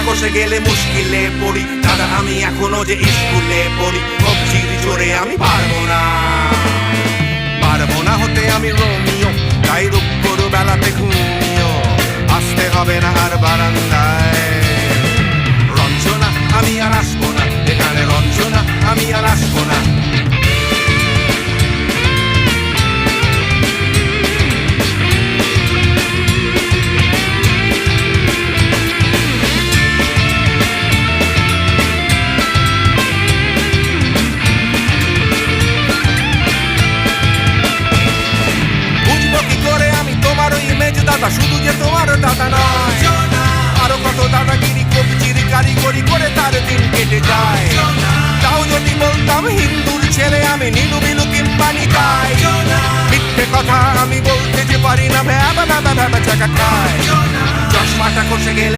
কষে গেলে মুশকিলে পড়ি দাদা আমি এখনো যে স্কুলে পড়ি কবজির জোরে আমি পারবো না হতে আমি রোমিও তাই দুপুর বেলাতে ঘুমিও আসতে হবে না আর বারান্দায় রঞ্জনা আমি আর আসবো না এখানে রঞ্জনা আমি আর আসবো না দাদা শুধু যে তোমার দাদা নয় আরো কত দাদাগিরি কবজির কারিগরি করে তার দিন কেটে যায় তাও যদি বলতাম হিন্দুর ছেলে আমি নীলু বিলু কিংবা নিতাই মিথ্যে কথা আমি বলতে যে পারি না ভ্যাবা ভ্যাবা ভ্যাবা চাকা খায় চশমাটা কষে গেলে